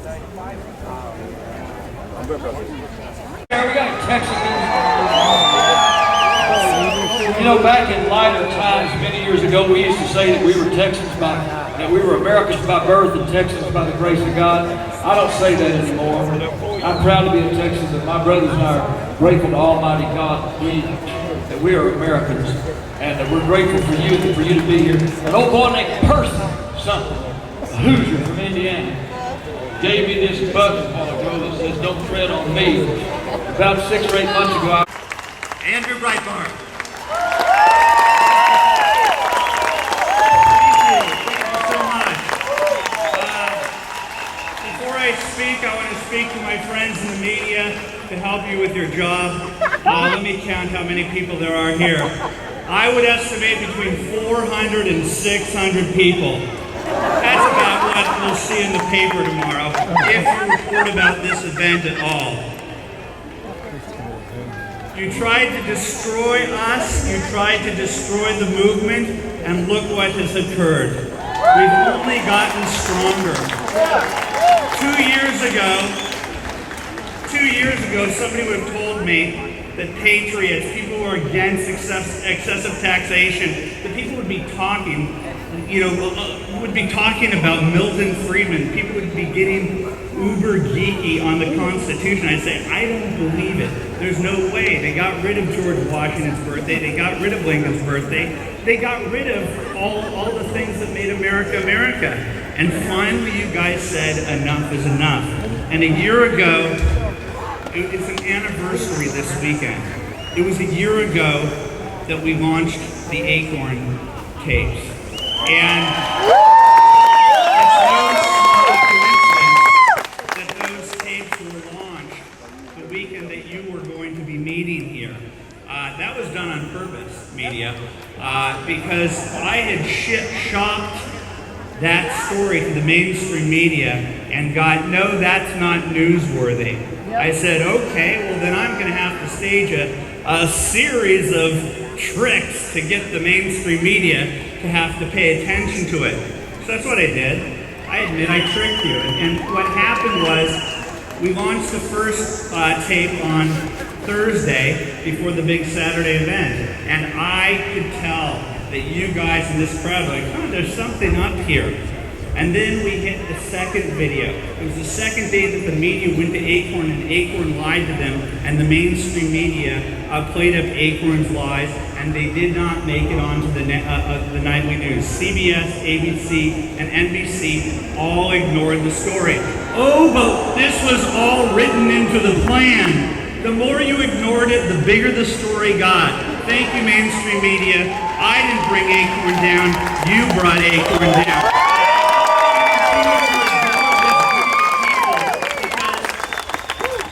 There we go, Texas. You know, back in lighter times, many years ago, we used to say that we were Texans that we were Americans by birth and Texans by the grace of God. I don't say that anymore. I'm proud to be a Texan, and my brothers and I are grateful to Almighty God that we are Americans, and that we're grateful for you and for you to be here. An old boy named Person, something, a Hoosier from Indiana, gave me this button a while ago that says, "Don't tread on me." About 6 or 8 months ago, Andrew Breitbart. I want to speak to my friends in the media to help you with your job. Let me count how many people there are here. I would estimate between 400 and 600 people. That's about what we'll see in the paper tomorrow, if you report about this event at all. You tried to destroy us, you tried to destroy the movement, and look what has occurred. We've only gotten stronger. 2 years ago, somebody would have told me that Patriots, people who are against excessive taxation, that people would be talking, about Milton Friedman. People would be getting uber geeky on the Constitution. I'd say, I don't believe it. There's no way. They got rid of George Washington's birthday. They got rid of Lincoln's birthday. They got rid of all the things that made America America. And finally, you guys said enough is enough. And a year ago, it's an anniversary this weekend. It was a year ago that we launched the Acorn tapes. And it's no small coincidence that those tapes were launched the weekend that you were going to be meeting here. That was done on purpose, media, because I had shopped that story to the mainstream media and got, no, that's not newsworthy. I said, okay, well then I'm going to have to stage a series of tricks to get the mainstream media to have to pay attention to it. So that's what I did. I admit I tricked you. And what happened was, we launched the first tape on Thursday before the big Saturday event. And I could tell that you guys in this crowd were like, oh, there's something up here. And then we hit the second video. It was the second day that the media went to Acorn, and Acorn lied to them, and the mainstream media played up Acorn's lies, and they did not make it onto the nightly news. CBS, ABC, and NBC all ignored the story. Oh, but this was all written into the plan. The more you ignored it, the bigger the story got. Thank you, mainstream media. I didn't bring Acorn down. You brought Acorn down.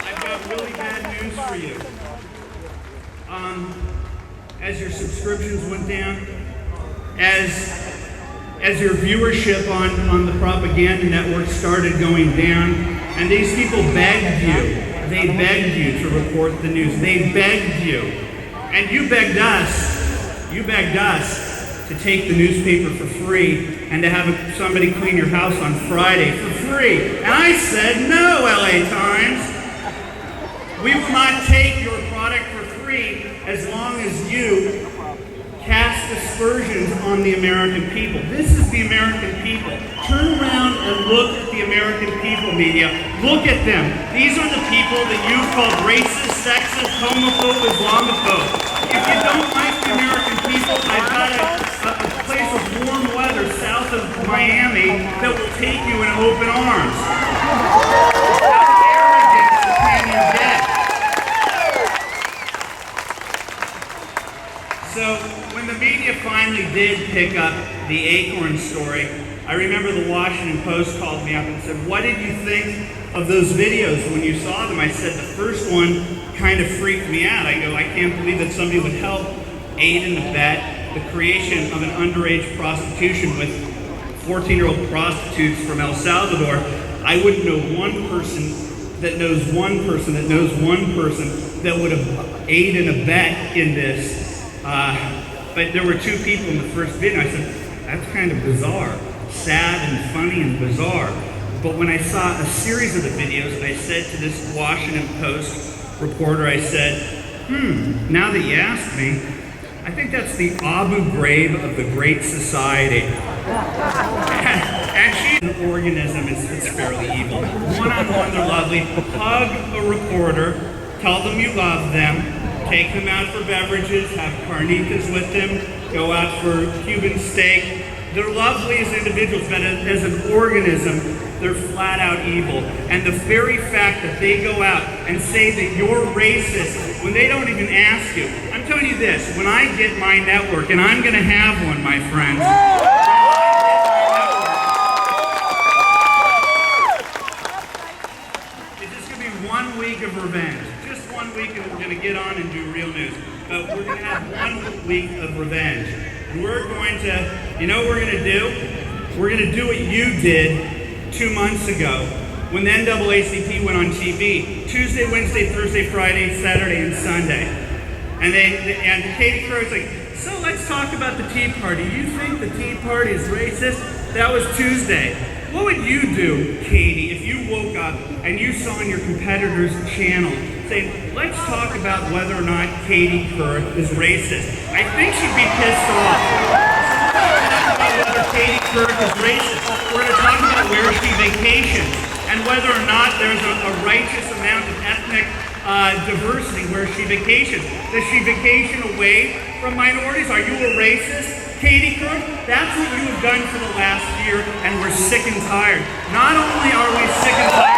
I've got really bad news for you. As your subscriptions went down, as your viewership on the propaganda network started going down, and these people begged you. They begged you to report the news. They begged you. And you begged us to take the newspaper for free and to have somebody clean your house on Friday for free. And I said, no, LA Times. We will not take your product for free as long as you cast aspersions on the American people. This is the American people. Turn around and look at the American people, media. Look at them. These are the people that you've called racist, sexist, homophobe, Islamophobe. If you don't like the American people, I've got a place of warm weather south of Miami that will take you in open arms. Without arrogance and paying your debt. So when the media finally did pick up the Acorn story, I remember the Washington Post called me up and said, what did you think of those videos when you saw them? I said, the first one kind of freaked me out. I go, I can't believe that somebody would help aid and abet the creation of an underage prostitution with 14-year-old prostitutes from El Salvador. I wouldn't know one person that knows one person that knows one person that would have aid and abet in this. But there were two people in the first video. I said, that's kind of bizarre. Sad and funny and bizarre. But when I saw a series of the videos, I said to this Washington Post reporter, I said, now that you ask me, I think that's the Abu Ghraib of the Great Society. And she's an organism, it's fairly evil. One-on-one, they're lovely. Hug a reporter, tell them you love them, take them out for beverages, have carnitas with them, go out for Cuban steak. They're lovely as individuals, but as an organism, they're flat out evil. And the very fact that they go out and say that you're racist when they don't even ask you. I'm telling you this, when I get my network, and I'm gonna have one, my friends. It's just gonna be 1 week of revenge. Just 1 week and we're gonna get on and do real news. But we're gonna have 1 week of revenge. And we're going to, you know what we're gonna do? We're gonna do what you did 2 months ago when the NAACP went on TV. Tuesday, Wednesday, Thursday, Friday, Saturday, and Sunday. And Katie Crow's like, so let's talk about the Tea Party. You think the Tea Party is racist? That was Tuesday. What would you do, Katie, if you woke up and you saw on your competitor's channel saying, let's talk about whether or not Katie Couric is racist? I think she'd be pissed off. Whether Katie Couric is racist. We're going to talk about where she vacations and whether or not there's a righteous amount of ethnic diversity where she vacations. Does she vacation away from minorities? Are you a racist? Katie Couric, that's what you have done for the last year, and we're sick and tired. Not only are we sick and tired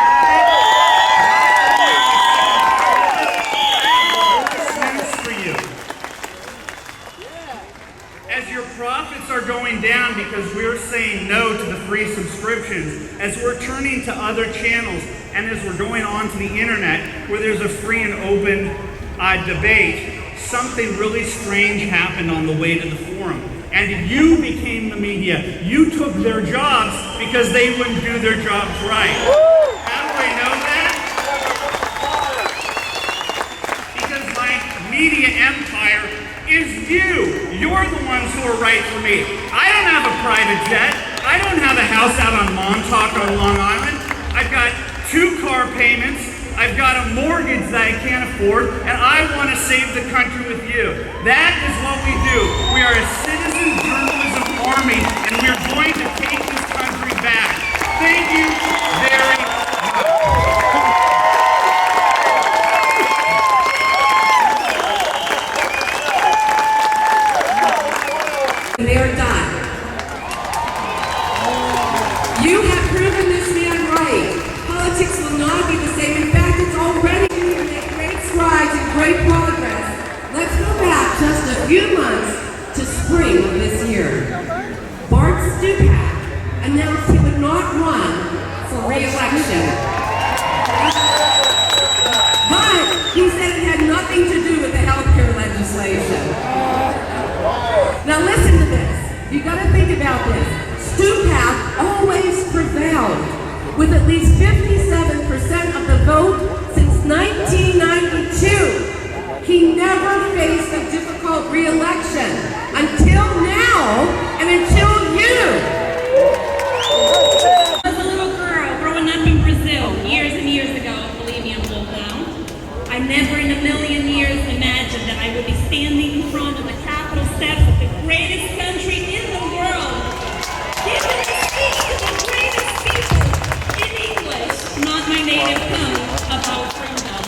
for you. As your profits are going down because we're saying no to the free subscriptions, as we're turning to other channels, and as we're going on to the internet where there's a free and open debate, something really strange happened on the way to the forum. And you became the media. You took their jobs because they wouldn't do their jobs right. How do I know that? Because my media empire is you. You're the ones who are right for me. I don't have a private jet. I don't have a house out on Montauk on Long Island. I've got 2 car payments. I've got a mortgage that I can't afford, and I want to save the country with you. That is what we do. We are a citizen journalism army, and we're going to take this country back. Thank you very much. They're done. You have proven this man right. Politics will not be the same. In fact, it's already going to make great strides and great progress. Let's go back just a few months to spring of this year. Bart Stupak announced he would not run for re-election. But he said it had nothing to do with the healthcare legislation. Now listen to this. You've got to think about this. Stupak always prevailed with at least 57% of the vote since 1992. He never faced a difficult re-election until now and until you. I was a little girl growing up in Brazil years and years ago. Believe me, I'm old now. I never in a million years imagined that I would be standing in front of the Capitol steps of the greatest country in the world, giving a speech to the greatest people in English, not my native tongue, about freedom.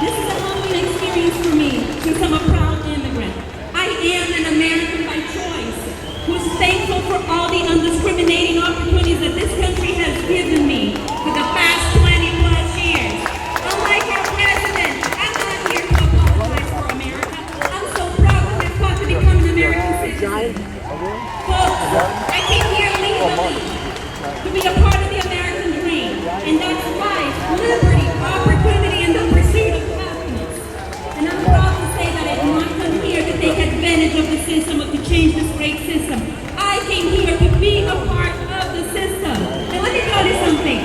This is a humbling experience for me, since I'm a proud immigrant. I am an American by choice, who's thankful for all the undiscriminating opportunities that this country has given me for the past 20 plus years. Unlike our president, I'm not here to apologize for America. I'm so proud that I fought to become an American citizen. Folks, I came here legally to be a part of the American dream, and that's life, liberty, opportunity, and the pursuit of happiness. And I'm proud to say that I did not come here to take advantage of the system or to change this great system. I came here to be a part of the system. And let me tell you something.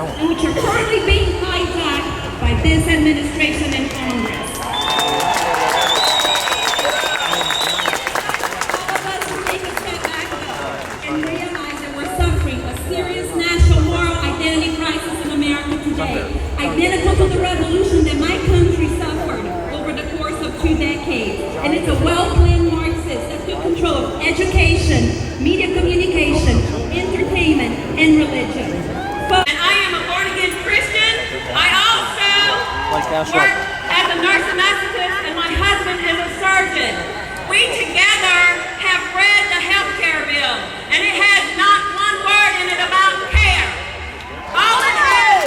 and which are currently being hijacked by this administration and Congress. All of us will take a step back though and realize that we're suffering a serious national moral identity crisis in America today, identical to the revolution that my country suffered over the course of 2 decades. And it's a well-planned Marxist that took control of education, media communication, entertainment, and religion. And I am a born-again Christian. I also work as a nurse anesthetist, and my husband is a surgeon. We together have read the health care bill, and it has not one word in it about care. All it has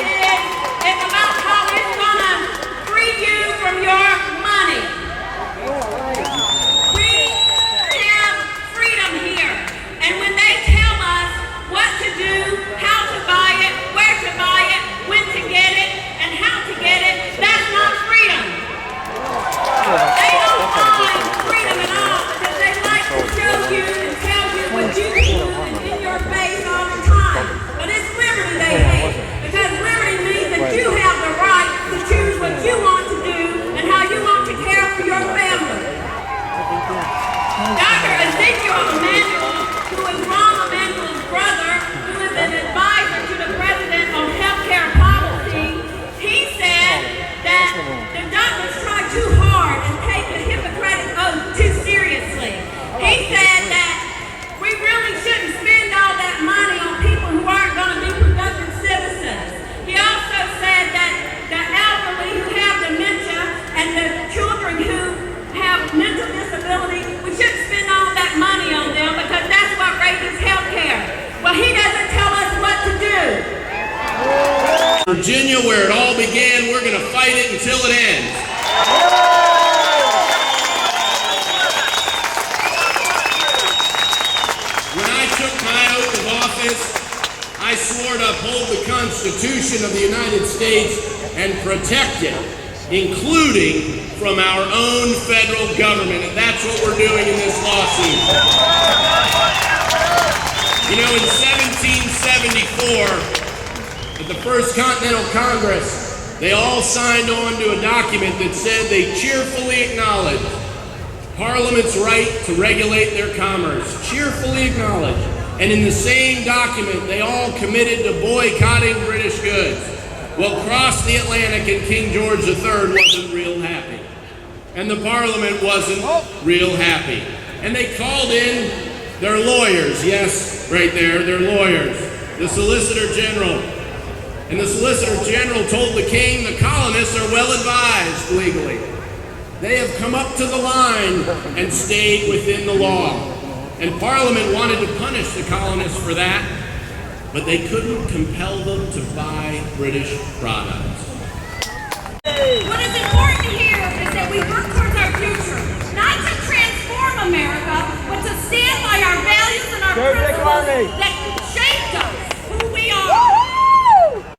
is about how it's going to free you from your money. We have freedom here, and when they tell us what to do, how to buy it, where to buy it, when to get it, and how to get it, that's not freedom. They don't find freedom at all because they like to show you and tell you what you can do in your face all the time. But it's liberty they hate, because liberty means that you have the right to choose what you want to do and how you want to care for your family. Dr. Ezekiel Emanuel, who is Ron Emanuel's brother, who is an advisor to the president on healthcare policy, he said that the doctors try too hard and take the Hippocratic oath too seriously. He said that we really shouldn't spend all that money on people who aren't going to be productive citizens. He also said that the elderly who have dementia and the children who have mental disability, we shouldn't spend all that money on them because that's what raises health care. Well, he doesn't tell us what to do. Virginia, where it all began, we're going to fight it until it ends. When I took my oath of office, I swore to uphold the Constitution of the United States and protect it, including from our own federal government, and that's what we're doing in this lawsuit. You know, in 1774, at the First Continental Congress, they all signed on to a document that said they cheerfully acknowledge Parliament's right to regulate their commerce. Cheerfully acknowledge. And in the same document, they all committed to boycotting British goods. Well, across the Atlantic, and King George III wasn't real happy. And the Parliament wasn't real happy. And they called in their lawyers. Yes, right there, their lawyers. The Solicitor General. And the Solicitor General told the King the colonists are well advised legally. They have come up to the line and stayed within the law. And Parliament wanted to punish the colonists for that, but they couldn't compel them to buy British products. What is important here is that we work towards our future, not to transform America, but to stand by our values and our principles